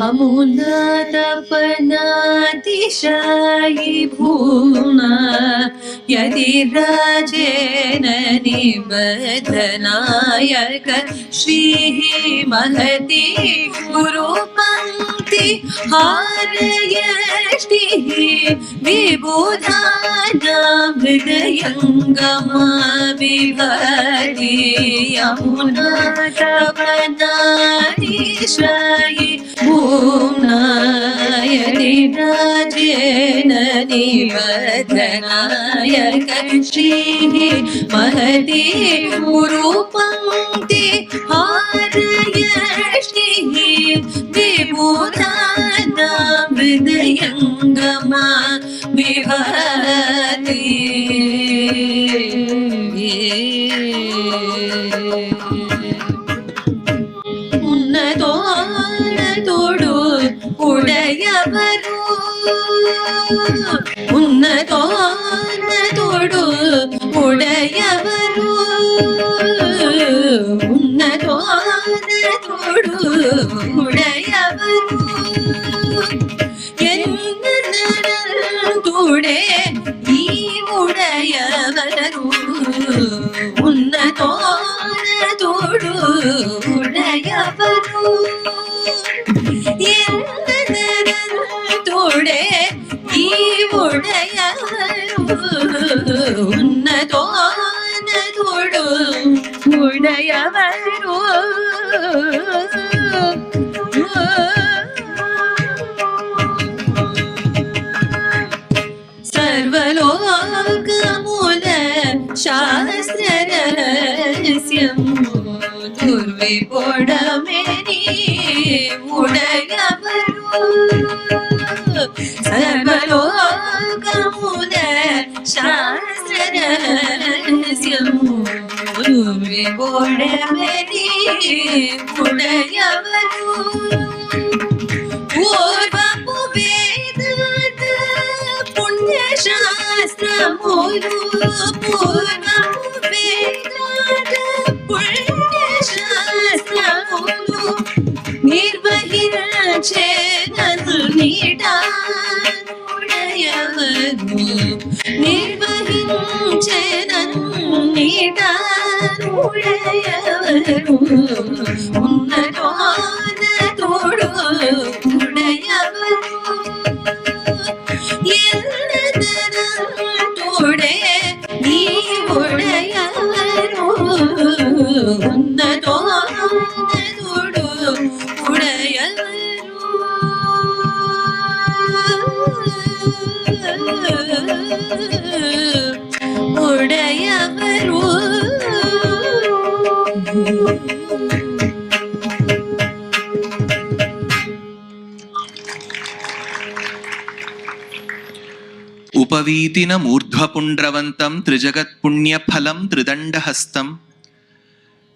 अमुनातपनातिशायि भूमा यतिराजेन निबधनायक श्रीः महती गुरुपङ्क्ति हारयष्टिः विबुधानां हृदयङ्गमा विभति अमुनातपनातिशायि भूम्ना यतिराजेन निबधनायक श्रीः महती गुरुपङ्क्ति हारयष्टिः विबुधानां हृदयङ्गमा विभति ಉನ್ನತೋನ್ನತೋಡು ಉಡೆಯವರು ಉನ್ನತೋನ್ನತೋಡು ಉಡೆಯವರು ಉನ್ನತೋನ್ನತೋಡು ಉಡೆಯವರು என்னுடே ಈ ಉಡೆಯವರು ಉನ್ನತೋನ್ನತೋಡು ಉಡೆಯವರು என்னுடே ಈ ಉಡೆಯವರು ಉನ್ನತೋನ್ನತೋಡು ಉಡೆಯವರು ಸರ್ವಲೋಕಮೂಲ ಶಾಸ್ತ್ರರಹಸ್ಯಂ ದುರ್ವಿಪೊಡಮೆನಿ ಉಡೆಯವರು ಸರ್ವಲೋಕಮೂಲ ಶಾಸ್ತ್ರರಹಸ್ಯಂ ದುರ್ವಿಪೊಡಮೆನಿ ಉಡೆಯವರು ಪೂರ್ವಪು ವೇದಾಂತ ಪುಣ್ಯಶಾಸ್ತ್ರಮೂಲು ಪೂರ್ವಪು ವೇದಾಂತ ಪುಣ್ಯಶಾಸ್ತ್ರಮೂಲು ನಿರ್ವಹಿಂಚೇನನು ನೀಡಾನುಡೆಯವರು ನಿರ್ವಹಿಂಚೇನನು ನೀಡಾನುಡೆಯವರು ಉನ್ನತೋನ್ನತೋಡು ಉಡೆಯವರು ಎಲ್ಲದರೊಡೆ ಈ ಉಡೆಯವರು ಉನ್ನತೋನ್ನತೋಡು ಉಡೆಯವರು ಉಡೆಯವರು उपवीतिन मूर्ध्वपुण्ड्रवन्तं त्रिजगत्पुण्यफलं त्रिदण्डहस्तं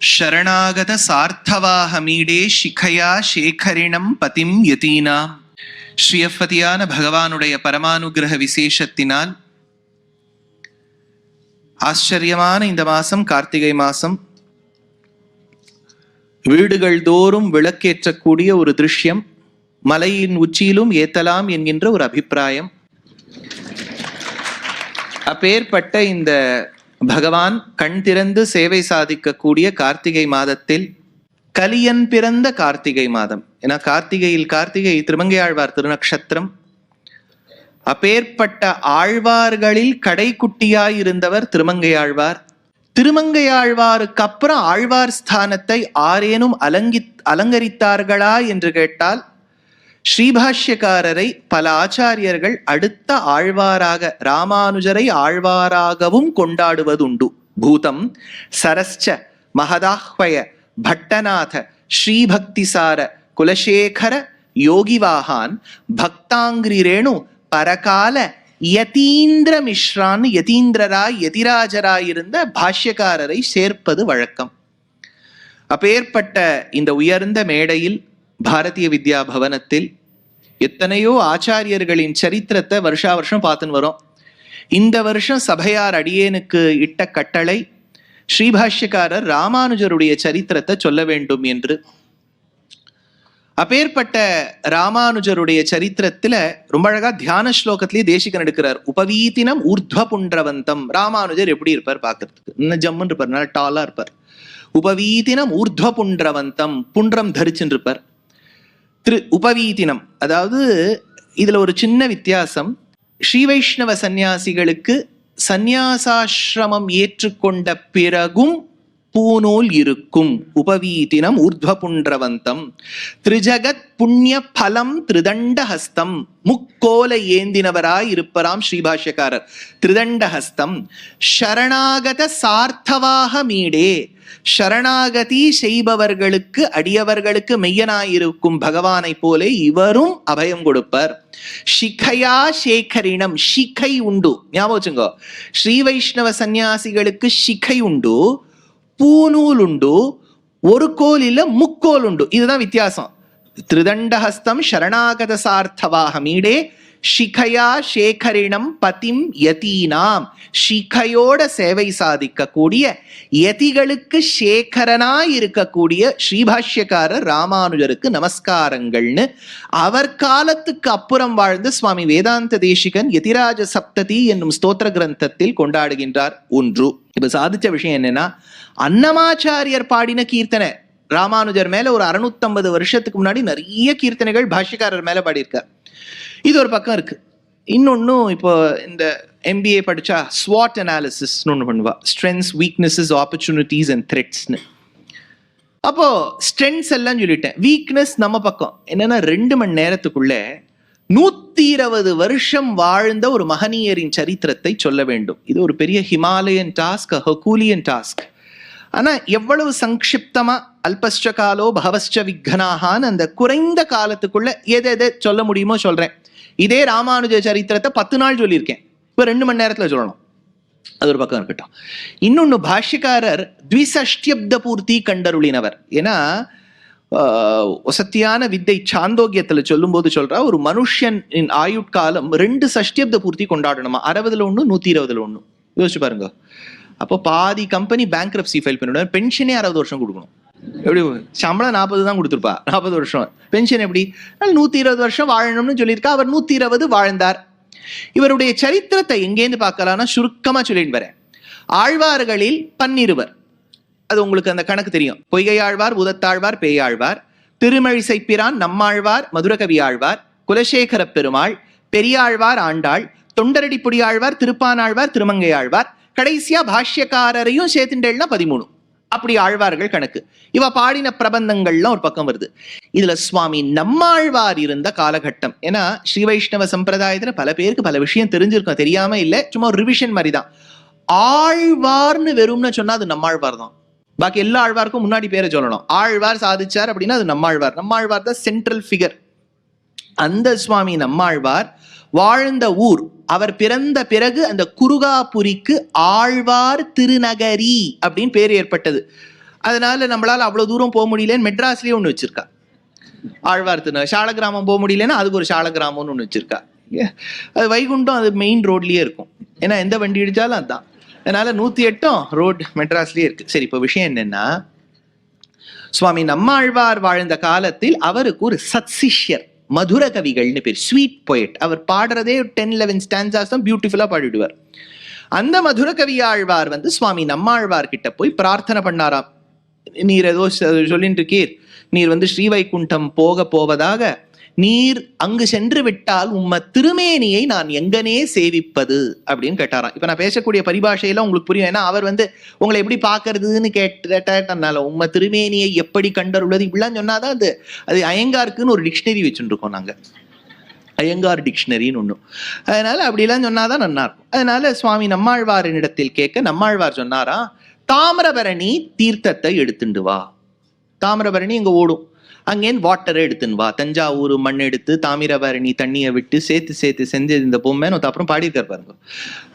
शरणागत सार्थवाहमीडे शिखया शेखरिणं पतिं यतीनां ஸ்ரீயப்பதியான பகவானுடைய பரமானுகிரக விசேஷத்தினால் ஆச்சரியமான இந்த மாசம் கார்த்திகை மாசம் வீடுகள் தோறும் விளக்கேற்றக்கூடிய ஒரு திருஷ்யம் மலையின் உச்சியிலும் ஏத்தலாம் என்கின்ற ஒரு அபிப்பிராயம். அப்பேற்பட்ட இந்த பகவான் கண் திறந்து சேவை சாதிக்கக்கூடிய கார்த்திகை மாதத்தில் கலியன் பிறந்த கார்த்திகை மாதம். ஏன்னா கார்த்திகை திருமங்கையாழ்வார் திருநக்ஷத்திரம். அப்பேற்பட்ட ஆழ்வார்களில் கடைக்குட்டியாய் இருந்தவர் திருமங்கையாழ்வார். திருமங்கையாழ்வாருக்கு அப்புறம் ஆழ்வார் ஸ்தானத்தை ஆரேனும் அலங்கரித்தார்களா என்று கேட்டால் ஸ்ரீபாஷ்யக்காரரை பல ஆச்சாரியர்கள் அடுத்த ஆழ்வாராக ராமானுஜரை ஆழ்வாராகவும் கொண்டாடுவதுண்டு. பூதம் சரஸ்ச மகதாஹ்வய பட்டநாத ஸ்ரீபக்திசார குலசேகர யோகிவாகான் பக்தாங்கிரி ரேணு பரகால யதீந்திர மிஸ்ரான் யதீந்திரராய் யதிராஜராய் இருந்த பாஷ்யக்காரரை சேர்ப்பது வழக்கம். அப்பேற்பட்ட இந்த உயர்ந்த மேடையில் பாரதிய வித்யா பவனத்தில் எத்தனையோ ஆச்சாரியர்களின் சரித்திரத்தை வருஷா வருஷம் பார்த்துன்னு வரோம். இந்த வருஷம் சபையார் அடியேனுக்கு இட்ட கட்டளை ஸ்ரீபாஷ்யக்காரர் ராமானுஜருடைய சரித்திரத்தை சொல்ல வேண்டும் என்று. அப்பேற்பட்ட ராமானுஜருடைய சரித்திரத்துல ரொம்ப அழகா தியான ஸ்லோகத்திலேயே தேசிகன் எடுக்கிறார். உபவீதினம் ஊர்த்வ புண்டரவந்தம். ராமானுஜர் எப்படி இருப்பார் பாக்குறதுக்கு? இன்னும் ஜம்முன்னு இருப்பார், நல்லா டாலா இருப்பார். உபவீதினம் ஊர்த்வ புண்டரவந்தம், புன்றம் தரிச்சுன்னு இருப்பார். உபவீதினம், அதாவது இதுல ஒரு சின்ன வித்தியாசம். ஸ்ரீ வைஷ்ணவ சந்நியாசிகளுக்கு சந்நியாசாசிரமம் ஏற்றுக்கொண்ட பிறகும் பூநூல் இருக்கும். உபவீதினம் ஊர்த்வபுண்டரவந்தம். திரிஜகத் புண்ணிய பலம் திருதண்டஹஸ்தம். முக்கோல ஏந்தினவராய் இருப்பராம் ஸ்ரீபாஷ்யக்காரர். திருதண்டஹஸ்தம். சரணாகத சார்த்தவாக மீடே. சரணாகதி செய்பவர்களுக்கு, அடியவர்களுக்கு மெய்யனாயிருக்கும் பகவானை போலே இவரும் அபயம் கொடுப்பர். ஷிகையா சேகரிணம். ஷிகை உண்டு, ஞாபகம் வச்சுங்கோ. ஸ்ரீ வைஷ்ணவ சந்நியாசிகளுக்கு ஷிகை உண்டு, பூநூல் உண்டு, ஒரு கோல் இல்ல முக்கோல் உண்டு. இதுதான் வித்தியாசம். திருதண்டஹஸ்தம் சரணாகத சார்த்தவாக மீடே ஷிகையா சேகரிணம் பதிம் யதீனாம். ஷிகையோட சேவை சாதிக்க கூடிய யதிகளுக்கு சேகரனாய் இருக்கக்கூடிய ஸ்ரீபாஷ்யக்காரர் ராமானுஜருக்கு நமஸ்காரங்கள்னு அவர் காலத்துக்கு அப்புறம் வாழ்ந்த சுவாமி வேதாந்த தேசிகன் யதிராஜ சப்ததி என்னும் ஸ்தோத்திர கிரந்தத்தில் கொண்டாடுகின்றார். ஒன்று இப்ப சாதிச்ச விஷயம் என்னன்னா, அன்னமாச்சாரியர் பாடின கீர்த்தனை ராமானுஜர் மேல ஒரு 650 வருஷத்துக்கு முன்னாடி நிறைய கீர்த்தனைகள் பாஷ்யக்காரர் மேல பாடியிருக்கார். இது ஒரு பக்கம் இருக்கு. இன்னொன்னும் இப்போ இந்த MBA படிச்சா SWOT அனாலிசிஸ் ஒன்று பண்ணுவா. ஸ்ட்ரென்த்ஸ், வீக்னஸஸ், ஆப்பர்ச்சுனிட்டிஸ் அண்ட் த்ரெட்ஸ்னு. அப்போ ஸ்ட்ரென்த்ஸ் எல்லாம் சொல்லிட்டேன். வீக்னஸ் நம்ம பக்கம் என்னன்னா, 2 மணி நேரத்துக்குள்ள 120 வருஷம் வாழ்ந்த ஒரு மகனீயரின் சரித்திரத்தை சொல்ல வேண்டும். இது ஒரு பெரிய ஹிமாலயன் டாஸ்க், ஹெர்குலியன் டாஸ்க். ஆனா எவ்வளவு சங்கிப்தமா அல்பஸ்ச காலோ பகவஸ்ச விக்னாகான்னு அந்த குறைந்த காலத்துக்குள்ள எதை சொல்ல முடியுமோ சொல்றேன். இதே ராமானுஜ சரித்திரத்தை 10 நாள் சொல்லியிருக்கேன், இப்ப 2 மணி நேரத்துல சொல்லணும். அது ஒரு பக்கம் இருக்கட்டும். இன்னொன்னு, பாஷ்யக்காரர் த்விசஷ்டியப்த பூர்த்தி கண்டருளினவர். ஏன்னா வசத்தியான வித்தை சாந்தோக்கியத்துல சொல்லும் போது சொல்றா, ஒரு மனுஷன் ஆயுட்காலம் 2 சஷ்டியப்த பூர்த்தி கொண்டாடணுமா. 60ல் 1, 120ல் 1. யோசிச்சு பாருங்க. அப்போ பாதி கம்பெனி பேங்க்ரப்சி ஃபைல் பண்ணிவிடுவார். பென்ஷனே 60 வருஷம் கொடுக்கணும். எப்படி சம்பளம் 40 தான் கொடுத்துருப்பா, 40 வருஷம் பென்ஷன் எப்படி? 120 வருஷம் வாழணும்னு சொல்லியிருக்கா. அவர் 120 வாழ்ந்தார். இவருடைய சரித்திரத்தை எங்கேருந்து பார்க்கலாம்னா சுருக்கமா சொல்லிட்டு வரேன். ஆழ்வார்களில் 12. அது உங்களுக்கு அந்த கணக்கு தெரியும். பொய்கை ஆழ்வார், உதத்தாழ்வார், பேயாழ்வார், திருமழிசை பிரான், நம்மாழ்வார், மதுரகவி ஆழ்வார், குலசேகர பெருமாள், பெரியாழ்வார், ஆண்டாள், தொண்டரடிப்புடி ஆழ்வார், திருப்பானாழ்வார், திருமங்கை ஆழ்வார், கடைசியா பாஷ்யக்காரரையும் சேர்த்துண்டேன்னா 13. அப்படி ஆழ்வார்கள் கணக்கு. இவ பாடின பிரபந்தங்கள்லாம் ஒரு பக்கம் வருது. இதுல சுவாமி நம்மாழ்வார் இருந்த காலகட்டம். ஏன்னா ஸ்ரீ வைஷ்ணவ சம்பிரதாயத்துல பல பேருக்கு பல விஷயம் தெரிஞ்சிருக்கும், தெரியாம இல்ல, சும்மா ஒரு ரிவிஷன் மாதிரி தான். ஆழ்வார்னு வெறும்னு சொன்னா அது நம்மாழ்வார் தான். பாக்கி எல்லா ஆழ்வாருக்கும் முன்னாடி பேரை சொல்லணும். ஆழ்வார் சாதிச்சார் அப்படின்னா அது நம்மாழ்வார். நம்மாழ்வார் தான் சென்ட்ரல் ஃபிகர். அந்த சுவாமி நம்மாழ்வார் வாழ்ந்த ஊர், அவர் பிறந்த பிறகு அந்த குருகாபுரிக்கு ஆழ்வார் திருநகரி அப்படின்னு பேர் ஏற்பட்டது. அதனால நம்மளால அவ்வளவு தூரம் போக முடியலன்னு மெட்ராஸ்லயே ஒண்ணு வச்சிருக்கா, ஆழ்வார் திருநகர். சாலகிராமம் போக முடியலன்னா அதுக்கு ஒரு சாலகிராமம்னு ஒண்ணு வச்சிருக்கா. அது வைகுண்டம், அது மெயின் ரோட்லயே இருக்கும். ஏன்னா எந்த வண்டி இடிச்சாலும் அதுதான். அதனால 108 ரோட் மெட்ராஸ்லயே இருக்கு. சரி, இப்போ விஷயம் என்னன்னா, சுவாமி நம்மாழ்வார் வாழ்ந்த காலத்தில் அவருக்கு ஒரு சத்சிஷ்யர், மதுர கவிகள்னு பேர், ஸ்வீட் போயட். அவர் பாடுறதே 10-11 ஸ்டான்சாஸ் தான் பியூட்டிஃபுல்லா பாடிடுவார். அந்த மதுர கவி ஆழ்வார் சுவாமி நம்மாழ்வார் கிட்ட போய் பிரார்த்தனை பண்ணாராம். நீர் ஏதோ சொல்லிட்டு இருக்கீர், நீர் ஸ்ரீவைகுண்டம் போவதாக, நீர் அங்கு சென்று விட்டால் உம்ம திருமேனியை நான் எங்கனே சேவிப்பது அப்படின்னு கேட்டாராம். இப்ப நான் பேசக்கூடிய பரிபாஷையெல்லாம் உங்களுக்கு புரியும். ஏன்னா அவர் உங்களை எப்படி பாக்குறதுன்னு கேட்டனால உம்ம திருமேனியை எப்படி கண்டருள்ளது இப்படிலாம் சொன்னாதான் அது அயங்காருக்குன்னு ஒரு டிக்ஷனரி வச்சுட்டு இருக்கோம் நாங்க, அயங்கார் டிக்ஷனரின்னு ஒண்ணு. அதனால அப்படிலாம் சொன்னாதான் நல்லா இருக்கும். அதனால சுவாமி நம்மாழ்வாரின் இடத்தில் கேட்க நம்மாழ்வார் சொன்னாரா, தாமிரபரணி தீர்த்தத்தை எடுத்துண்டு வா. தாமிரபரணி இங்க ஓடும், அங்கேருந்து வாட்டரை எடுத்துன்னு வா. தஞ்சாவூர் மண் எடுத்து தாமிரபரணி தண்ணியை விட்டு சேர்த்து செஞ்சு இந்த பொம்மைன்னு அப்புறம் பாடியிருக்காரு பாருங்க.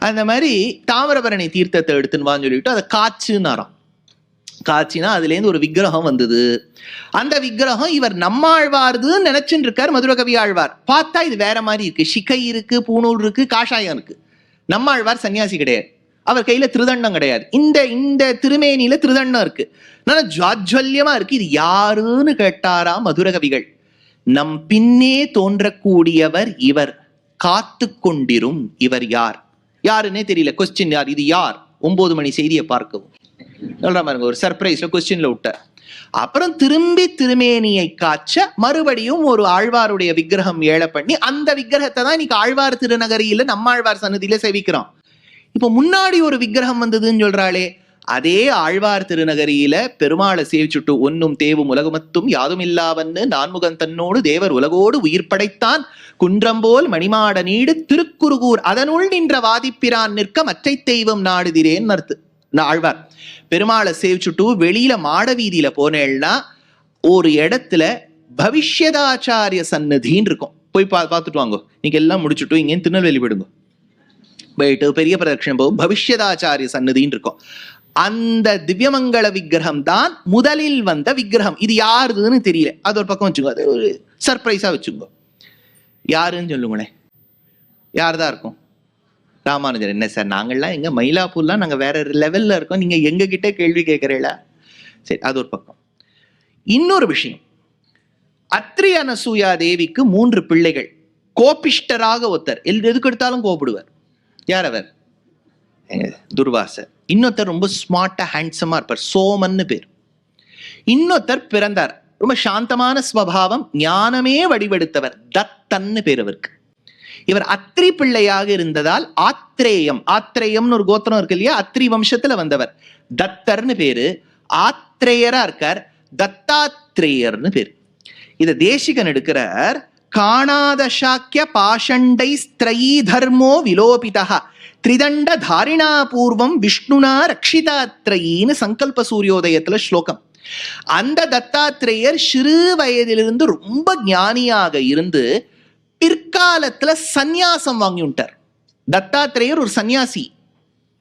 அந்த மாதிரி தாமிரபரணி தீர்த்தத்தை எடுத்துன்னு வான்னு சொல்லிட்டு அதை காய்ச்சுன்னாராம். காய்ச்சினா அதுல இருந்து ஒரு விக்கிரகம் வந்தது. அந்த விக்கிரகம் இவர் நம்மாழ்வார்துன்னு நினைச்சுட்டு இருக்காரு மதுரகவி ஆழ்வார். பார்த்தா இது வேற மாதிரி இருக்கு. சிகை இருக்கு, பூணூல் இருக்கு, காஷாயம் இருக்கு. நம்மாழ்வார் சன்னியாசி கிடையாது, அவர் கையில திருதண்டம் கிடையாது. இந்த திருமேனியில திருதண்டம் இருக்கு, ஜாஜ்வல்யமா இருக்கு. இது யாருன்னு கேட்டாரா மதுரகவிகள். நம் பின்னே தோன்றக்கூடியவர் இவர், காத்து கொண்டிரும் இவர் யார்? யாருன்னே தெரியல. கொஸ்டின் யார், இது யார்? 9 மணி செய்தியை பார்க்கவும் சொல்ற மாதிரி ஒரு சர்ப்ரைஸ்ல கொஸ்டின்ல விட்ட. அப்புறம் திரும்பி திருமேனியை காய்ச்ச மறுபடியும் ஒரு ஆழ்வாருடைய விக்கிரகம் ஏழ பண்ணி அந்த விக்கிரகத்தை தான் இன்னைக்கு ஆழ்வார் திருநகரியில நம்மாழ்வார் சன்னதியில சேவிக்கிறோம். இப்போ முன்னாடி ஒரு விக்கிரகம் வந்ததுன்னு சொல்றாளே, அதே ஆழ்வார் திருநகரியில பெருமாளை சேவிச்சுட்டு ஒன்னும் தேவும் உலகமத்தும் யாதும் இல்லாவன்னு நான்முகன் தன்னோடு தேவர் உலகோடு உயிர் படைத்தான் குன்றம்போல் மணிமாட நீடு திருக்குறுகூர் அதனுள் நின்ற வாதிப்பிரான் நிற்க மற்றை தெய்வம் நாடுதிரேன்னு அர்த்து. ஆழ்வார் பெருமாளை சேவிச்சுட்டு வெளியில மாட வீதியில போனேன்னா ஒரு இடத்துல பவிஷ்யதாச்சாரிய சன்னதின்னு இருக்கும். போய் பார்த்துட்டு வாங்க. நீங்க எல்லாம் முடிச்சுட்டு இங்கே திருநெல்வேலி போயிடுங்க. போயிட்டு பெரிய பிரதட்சணம் போகும், பவிஷ்யதாச்சாரிய சன்னதின்னு இருக்கும். அந்த திவ்யமங்கள விக்கிரகம் தான் முதலில் வந்த விக்கிரகம். இது யாருதுன்னு தெரியல, அது ஒரு பக்கம் வச்சுக்கோ, அது ஒரு சர்ப்ரைஸா வச்சுக்கோ. யாருன்னு சொல்லுங்களேன், யாருதான் இருக்கும்? ராமானுஜர். என்ன சார், நாங்கள்லாம் எங்க மயிலாப்பூர்லாம் நாங்க வேற லெவல்ல இருக்கோம், நீங்க எங்க கிட்ட கேள்வி கேட்கறீங்களா? சரி, அது ஒரு பக்கம். இன்னொரு விஷயம், அத்ரி அனசூயா தேவிக்கு 3 பிள்ளைகள். கோபிஷ்டராக ஒருத்தர், எதுக்கு எடுத்தாலும் கோபிடுவார். யார் அவர்? துர்வாசர். இன்னொருத்தர் ரொம்ப ஸ்மார்ட்டா ஹேண்ட்ஸமா இருப்பார், சோமன்னு பேர். இன்னொருத்தர் பிறந்தார், ரொம்ப சாந்தமான ஸ்வபாவம், ஞானமே வடிவெடுத்தவர், தத்தன்னு பேர் அவருக்கு. இவர் அத்ரி பிள்ளையாக இருந்ததால் ஆத்ரேயம், ஆத்ரேயம்னு ஒரு கோத்திரம் இருக்கு இல்லையா, அத்ரி வம்சத்துல வந்தவர், தத்தர்னு பேரு. ஆத்ரேயரா இருக்கார், தத்தாத்ரேயர்னு பேர். இத தேசிகன் எடுக்கிறார். காணாத சாக்கிய பாஷண்டை ஸ்திரயீ தர்மோ விலோபிதா திரிதண்ட தாரிணா பூர்வம் விஷ்ணுனா ரக்ஷிதாத்ரயின்னு சங்கல்ப சூரியோதயத்துல ஸ்லோகம். அந்த தத்தாத்ரேயர் சிறு வயதிலிருந்து ரொம்ப ஞானியாக இருந்து பிற்காலத்துல சந்நியாசம் வாங்கி விட்டார். தத்தாத்ரேயர் ஒரு சன்னியாசி.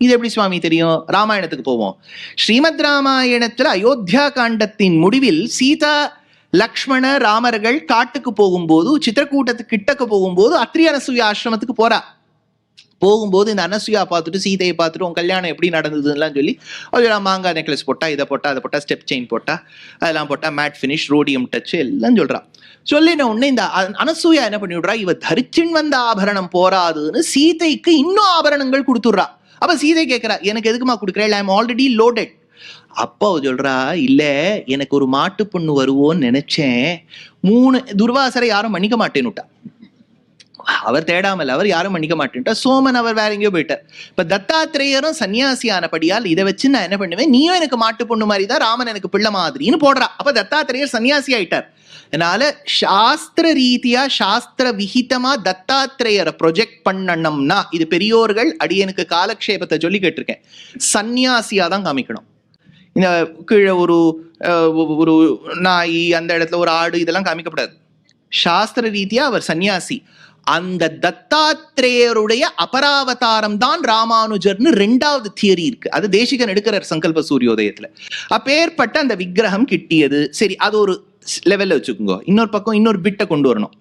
இது எப்படி சுவாமி தெரியும்? ராமாயணத்துக்கு போவோம். ஸ்ரீமத் ராமாயணத்துல அயோத்தியா காண்டத்தின் முடிவில் சீதா லக்ஷ்மண ராமர்கள் காட்டுக்கு போகும்போது, சித்திரக்கூட்டத்துக்கு கிட்டக்கு போகும்போது அத்ரி அனசூயா ஆசிரமத்துக்கு போறா. போகும்போது இந்த அனசூயா பார்த்துட்டு சீதையை பார்த்துட்டு உன் கல்யாணம் எப்படி நடந்ததுலாம் சொல்லி அதெல்லாம் மாங்காய் நெக்லஸ் போட்டா, இதை போட்டா, அதை போட்டா, ஸ்டெப் செயின் போட்டா, அதெல்லாம் போட்டா, மேட் ஃபினிஷ், ரோடியம் டச் எல்லாம் சொல்றான். சொல்லின உடனே இந்த அனசூயா என்ன பண்ணி விடுறா, இவ தரிச்சின் வந்த ஆபரணம் போராதுன்னு சீதைக்கு இன்னும் ஆபரணங்கள் கொடுத்துடுறா. அப்ப சீதை கேட்கிறா, எனக்கு எதுக்குமா கொடுக்குறேன், ஐ எம் ஆல்ரெடி லோடட். அப்போ சொல்றா, இல்ல எனக்கு ஒரு மாட்டு பொண்ணு வருவோன்னு நினைச்சேன். 3 துர்வாசரை யாரும் மன்னிக்க மாட்டேன்னுட்டா. அவர் தேடாமல் அவர் யாரும் மன்னிக்க மாட்டேன்ட்டா. சோமன் அவர் வேற எங்கேயோ போயிட்டார். இப்ப தத்தாத்திரேயரும் சன்னியாசியானபடியால் இதை வச்சு நான் என்ன பண்ணுவேன், நீயும் எனக்கு மாட்டு பொண்ணு மாதிரி தான், ராமன் எனக்கு பிள்ளை மாதிரின்னு போடுறா. அப்ப தத்தாத்திரேயர் சன்னியாசி ஆயிட்டார். அதனால சாஸ்திர ரீதியா சாஸ்திர விகிதமா தத்தாத்திரேயரை ப்ரொஜெக்ட் பண்ணணும்னா, இது பெரியோர்கள் அடியனுக்கு காலக்ஷேபத்தை சொல்லி கேட்டிருக்கேன், சன்னியாசியா தான் காமிக்கணும். இந்த கீழே ஒரு நாய், அந்த இடத்துல ஒரு ஆடு, இதெல்லாம் காமிக்கப்படாது. சாஸ்திர ரீதியா அவர் சன்னியாசி. அந்த தத்தாத்ரேயருடைய அபராவதாரம் தான் ராமானுஜர்னு 2வது தியரி இருக்கு. அது தேசிகன் எடுக்கிறார் சங்கல்ப சூரியோதயத்துல. அப்பேற்பட்ட அந்த விக்கிரகம் கிட்டியது. சரி, அது ஒரு லெவல்ல வச்சுக்கோங்க. இன்னொரு பக்கம் இன்னொரு பிட்டை கொண்டு வரணும்.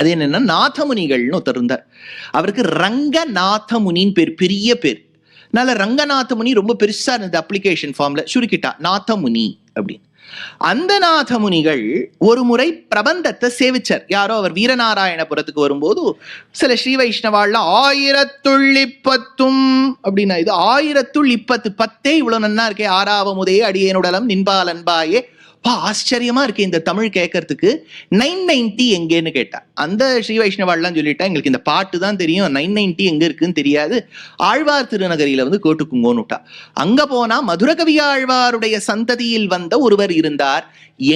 அது என்னன்னா, நாதமுனிகள்னு ஒருத்தர் இருந்தார். அவருக்கு ரங்கநாதமுனின்னு பேர், பெரிய பேர். அதனால ரங்கநாதமுனி ரொம்ப பெருசா இருந்தது. அப்ளிகேஷன் ஃபார்ம்ல சுருக்கிட்டா நாதமுனி அப்படின்னு. அந்த நாதமுனிகள் ஒரு முறை பிரபந்தத்தை சேவிச்சார். யாரோ அவர் வீரநாராயணபுரத்துக்கு வரும்போது சில ஸ்ரீ வைஷ்ணவாள்ல 1010 அப்படின்னா, இது 1010 10 இவ்வளவு நன்னா இருக்கே, ஆறாவமுதே அடியேனுடலம் நின்பால் அன்பாயே. ஆச்சரியமா இருக்கு இந்த தமிழ் கேட்கறதுக்கு. 990 எங்கேன்னு கேட்டா, அந்த ஸ்ரீ வைஷ்ணவாள்லாம் சொல்லிட்டா, எங்களுக்கு இந்த பாட்டு தான் தெரியும், 990 எங்க இருக்குன்னு தெரியாது, ஆழ்வார் திருநகரியில வந்து கேட்டுக்குங்கோன்னு விட்டா. அங்க போனா மதுரகவி ஆழ்வாருடைய சந்ததியில் வந்த ஒருவர் இருந்தார்.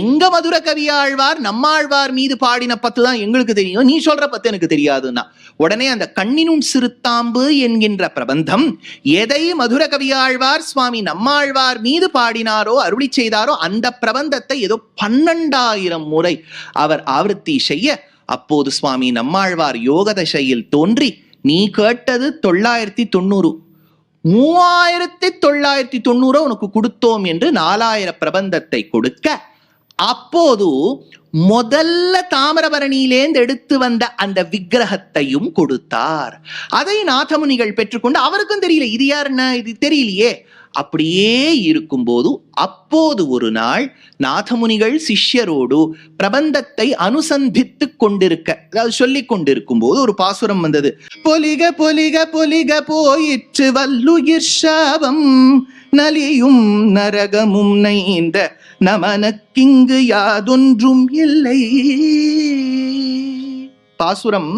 எங்க மதுரகவி ஆழ்வார் நம்மாழ்வார் மீது பாடின 10 தான் எங்களுக்கு தெரியும், நீ சொல்ற 10 எனக்கு தெரியாதுன்னா, உடனே அந்த கண்ணினும் சிறுத்தாம்பு என்கின்ற பிரபந்தம் எதை மதுரகவி ஆழ்வார் சுவாமி நம்மாழ்வார் மீது பாடினாரோ, அருளி செய்தாரோ, அந்த பிரபந்தத்தை ஏதோ 12,000 முறை அவர் ஆவர்த்தி செய்ய, அப்போது சுவாமி நம்மாழ்வார் யோக தசையில் தோன்றி, நீ கேட்டது 990, 3990 உனக்கு கொடுத்தோம் என்று 4000 பிரபந்தத்தை கொடுக்க, அப்போது முதல்ல தாமிரபரணியிலேந்து எடுத்து வந்த அந்த விக்கிரகத்தையும் கொடுத்தார். அதை நாதமுனிகள் பெற்றுக்கொண்டு, அவருக்கும் தெரியல இது யாருன்னா இது தெரியலையே. அப்படியே இருக்கும்போது அப்போது ஒரு நாள் நாதமுனிகள் சிஷ்யரோடு பிரபந்தத்தை அனுசந்தித்து கொண்டிருக்க, அதாவது சொல்லிக் கொண்டிருக்கும் போது ஒரு பாசுரம் வந்தது. பொலிக பொலிக பொலிக போயிற்று வல்லுயிர் சாபம், நலியும் நரகமும் நைந்த நமனக்கிங்கு யாதொன்றும் இல்லை. பாசுரம்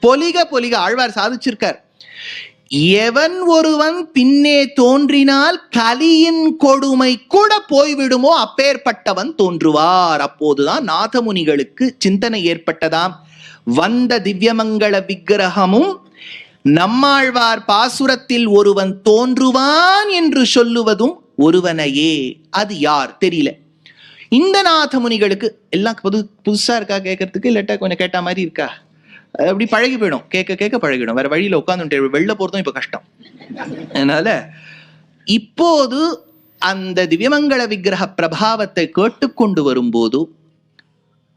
பொலிக பொலிக ஆழ்வார் சாதிச்சிருக்கார். எவன் ஒருவன் பின்னே தோன்றினால் கலியின் கொடுமை கூட போய்விடுமோ அப்பேற்பட்டவன் தோன்றுவார். அப்போதுதான் நாதமுனிகளுக்கு சிந்தனை ஏற்பட்டதாம். வந்த திவ்யமங்கள விக்கிரகமும் நம்மாழ்வார் பாசுரத்தில் ஒருவன் தோன்றுவான் என்று சொல்லுவதும் ஒருவனையே. அது யார் தெரியல. இந்த நாதமுனிகளுக்கு எல்லாம் புதுசா இருக்கா கேட்கறதுக்கு, இல்லாட்டா கொஞ்சம் கேட்ட மாதிரி இருக்கா, அப்படி பழகி போயிடும். கேட்க கேட்க பழகிடும். வேற வழியில உட்காந்து வெளில போறதும் இப்ப கஷ்டம். அதனால இப்போது அந்த திவ்யமங்கள விக்கிரக பிரபாவத்தை கேட்டுக்கொண்டு வரும்போது,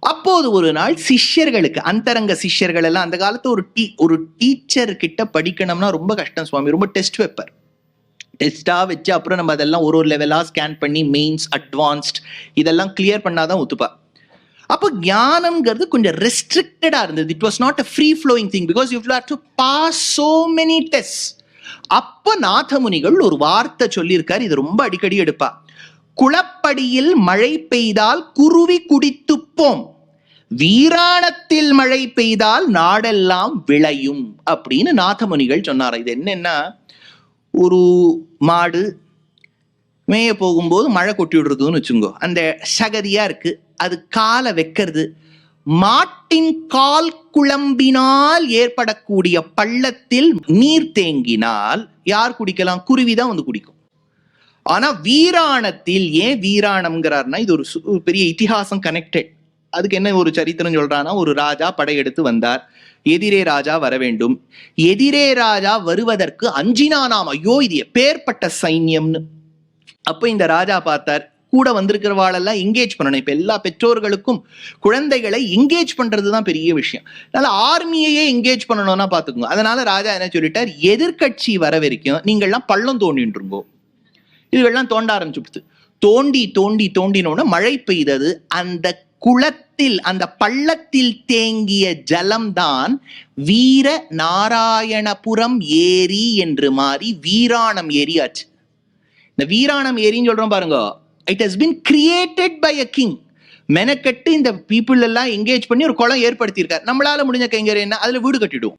அப்போது ஒரு நாள் சிஷ்யர்களுக்கு, அந்தரங்க சிஷ்யர்கள் எல்லாம், அந்த காலத்து ஒரு டீச்சர் கிட்ட படிக்கணும்னா ரொம்ப கஷ்டம் சுவாமி. ரொம்ப டெஸ்ட் வைப்பர். டெஸ்டா வச்சு அப்புறம் நம்ம அதெல்லாம் ஒரு லெவலா ஸ்கேன் பண்ணி மெயின்ஸ் அட்வான்ஸ்ட் இதெல்லாம் கிளியர் பண்ணாதான் ஒத்துப்பா. அப்போ ஞானம்ங்கிறது கொஞ்சம் ரெஸ்ட்ரிக்டடா இருந்தது. It was not a free flowing thing because you have to pass so many test. அப்ப நாதமுனிகள் ஒரு வார்த்தை சொல்லியிருக்காரு, இது ரொம்ப அடிக்கடி எடுப்பா. குளப்படியில் மழை பெய்தால் குருவி குடித்துப்போம், வீராணத்தில் மழை பெய்தால் நாடெல்லாம் விளையும் அப்படின்னு நாதமுனிகள் சொன்னார். இது என்னன்னா, ஒரு மாடு மேய போகும்போது மழை கொட்டி விடுறதுன்னு வச்சுங்கோ, அந்த சகதியா இருக்கு, அது காலை வைக்கிறது. மாட்டின் கால் குழம்பினால் ஏற்படக்கூடிய பள்ளத்தில் நீர் தேங்கினால் யார் குடிக்கலாம்? குருவிதான் வந்து குடிக்கும். ஆனா வீராணத்தில், ஏன் வீராணம்ங்கிறார்னா, இது ஒரு பெரிய இதிகாசம் கனெக்டட். அதுக்கு என்ன ஒரு சரித்திரம் சொல்றான்னா, ஒரு ராஜா படையெடுத்து வந்தார். எதிரே ராஜா வர வேண்டும். எதிரே ராஜா வருவதற்கு அஞ்சினானாம். ஐயோ இது எப்பேற்பட்ட சைன்யம்னு. அப்ப இந்த ராஜா பார்த்தார், கூட வந்திருக்கிறவாளெல்லாம் எங்கேஜ் பண்ணணும். இப்ப எல்லா பெற்றோர்களுக்கும் குழந்தைகளை எங்கேஜ் பண்றதுதான் பெரிய விஷயம். அதனால ஆர்மியையே எங்கேஜ் பண்ணணும்னா பாத்துக்கோங்க. அதனால ராஜா என்ன சொல்லிட்டார், எதிர்கட்சி வர வரைக்கும் நீங்கள்லாம் பள்ளம் தோண்டின்றுங்கோ. இதுகள்லாம் தோண்ட ஆரம்பிச்சுடுது. தோண்டி தோண்டி தோண்டினோட மழை பெய்தது. அந்த குளத்தில், அந்த பள்ளத்தில் தேங்கிய ஜலம்தான் வீர நாராயணபுரம் ஏரி என்று மாறி வீராணம் ஏரி ஆச்சு. இந்த வீராணம் ஏரின்னு சொல்றோம் பாருங்க, it has been created by a king. மெனக்கட்டு இந்த பீப்புள் எல்லாம் என்கேஜ் பண்ணி ஒரு குளம் ஏற்படுத்தியிருக்கார். நம்மளால முடிஞ்ச கைங்கரியம்னா அதுல வீடு கட்டிடுவோம்.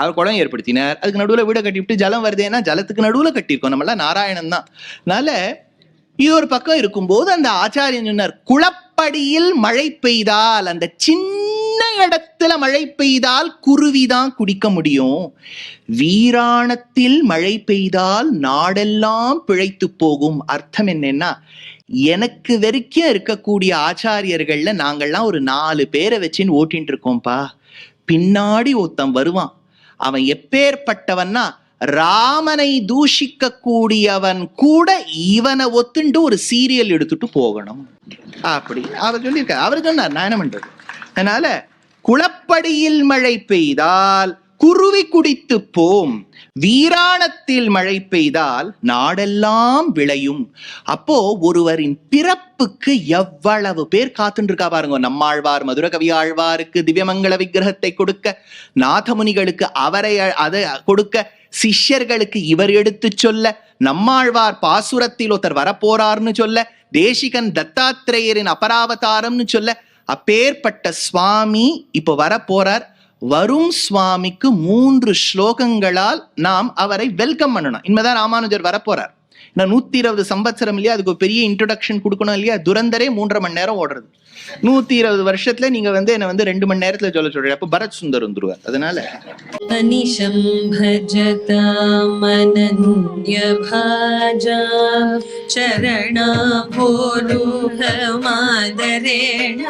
அவர் குளம் ஏற்படுத்தினார், அதுக்கு நடுவில் வீடை கட்டிவிட்டு ஜலம் வருதேன்னா ஜலத்துக்கு நடுவில் கட்டியிருக்கோம். நம்மளாம் நாராயணன் தான். அதனால இது ஒரு பக்கம் இருக்கும்போது அந்த ஆச்சாரியன் சொன்னார், குளப்படியில் மழை பெய்தால், அந்த சின்ன இடத்துல மழை பெய்தால் குருவிதான் குடிக்க முடியும். வீராணத்தில் மழை பெய்தால் நாடெல்லாம் பிழைத்து போகும். அர்த்தம் என்னன்னா, எனக்கு வரைக்கும் இருக்கக்கூடிய ஆச்சாரியர்கள்ல நாங்கள்லாம் ஒரு 4 பேரை வச்சுன்னு ஓட்டின்னு இருக்கோம்ப்பா. பின்னாடி ஒருத்தன் வருவான், அவன் எப்பேற்பட்டவன்னா, ராமனை தூஷிக்க கூடியவன் கூட இவனை ஒத்துண்டு ஒரு சீரியல் எடுத்துட்டு போகணும் அப்படி அவர் சொல்லியிருக்கார். அவர் சொன்னார், நான் என்ன பண்றது. அதனால குளப்படியில் மழை பெய்தால் குருவி குடித்து போம், வீராணத்தில் மழை பெய்தால் நாடெல்லாம் விளையும். அப்போ ஒருவரின் பிறப்புக்கு எவ்வளவு பேர் காத்துட்டு இருக்கா பாருங்க. நம்மாழ்வார் மதுர கவி ஆழ்வாருக்கு திவ்யமங்கள விக்கிரகத்தை கொடுக்க, நாதமுனிகளுக்கு அவரை அதை கொடுக்க, சிஷ்யர்களுக்கு இவர் எடுத்து சொல்ல, நம்மாழ்வார் பாசுரத்தில் ஒருத்தர் வரப்போறார்னு சொல்ல, தேசிகன் தத்தாத்திரேயரின் அபராவதாரம்னு சொல்ல, அப்பேற்பட்ட சுவாமி இப்ப வரப்போறார். வரும் சுவாமிக்கு 3 ஸ்லோகங்களால் நாம் அவரை வெல்கம் பண்ணணும். இனிமேதான் ராமானுஜர் வரப்போறார். 120 சம்பத்சரம் இல்லையா, அதுக்கு பெரிய இன்ட்ரோடக்ஷன் கொடுக்கணும் இல்லையா. துரந்தரே 3.5 மணி நேரம் ஓடுறது. 120 வருஷத்துல நீங்க என்ன 2 மணி நேரத்துல சொல்றீங்க. அப்ப பரத் சுந்தர் வந்துருவார். அதனால அனிஷம் பஜதாம் அனன்ய பாஜா சரணா போருஹ மாதரேண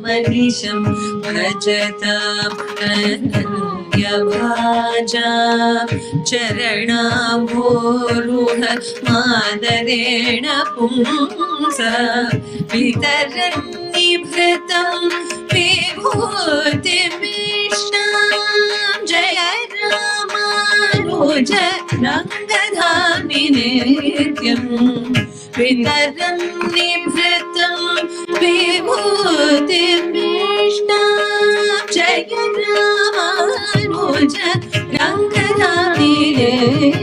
मनीषं भजताम् अनन्यभाजा चरणाम्भोरुह मादरेण पुंसा वितरन्निभृतं विभूतिमिष्टां जय रामानुज रङ्गधामि नित्यम् वितरन्निभृतं विभूतिमिष्टां जय रामानुज रङ्गधामि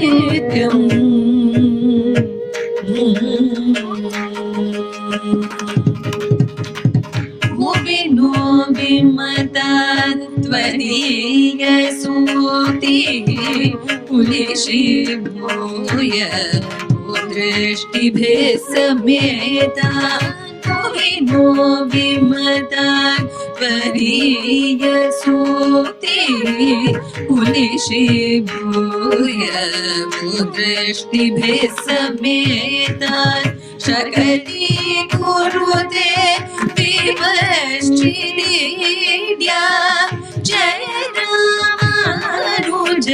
नित्यम् भुविनो विमतात्वदीयसूतिः पुलिशीभूय दृष्टिभिः समेता भुविनो विमतात्वदीयसूतिः पुलिशीभूय दृष्टिभिः समेता शकलीकुरुते विमश्चिदीड्या जय रामानुज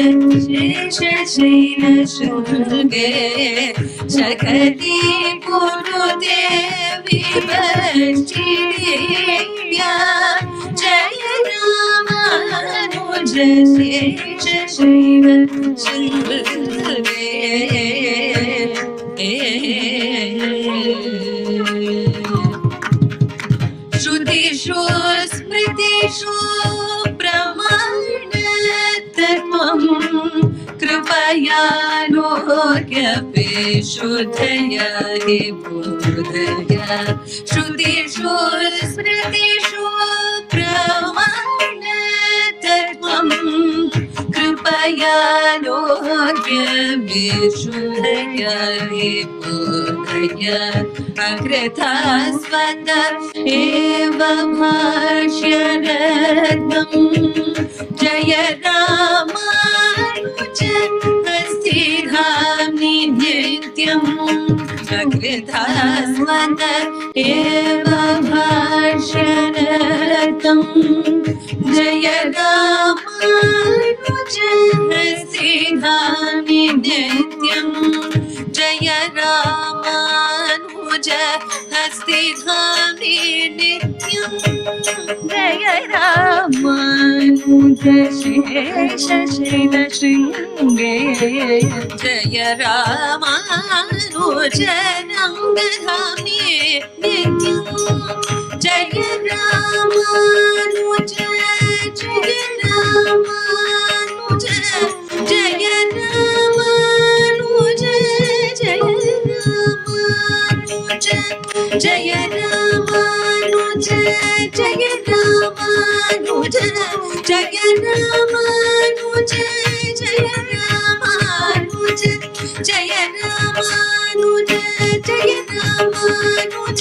शेषशैलशृङ्गे शकलीकुरुते विमश्चिदीड्या जय रामानुज शेषशैलशृङ्गे श्रुतिषु स्मृतिषु प्रमाणतत्त्वं कृपया लोक्यपेशुधया हि बोधया श्रुतिषु स्मृतिषु प्रमाणतत्त्वं कृपया लोक्यपेशुधया हि बोधया अकृतास्वत एव भाष्यरत्नं जय रामानुज हस्तिधाम्नि नित्यम् अकृतास्वत एव भाष्यरत्नं जय रामानुज हस्तिधाम्नि नित्यम् जय रामानुज हस्तिधाम्नि नित्यम् जय रामानुज शेषशैलशृङ्गे जय रामानुज रङ्गधामि नित्यम् जय रामानुज जय रामानुज जय रामानुज जय रामानुज जय रामानुज जय रामानुज जय रामानुज जय रामानुज जय रामानुज जय रामानुज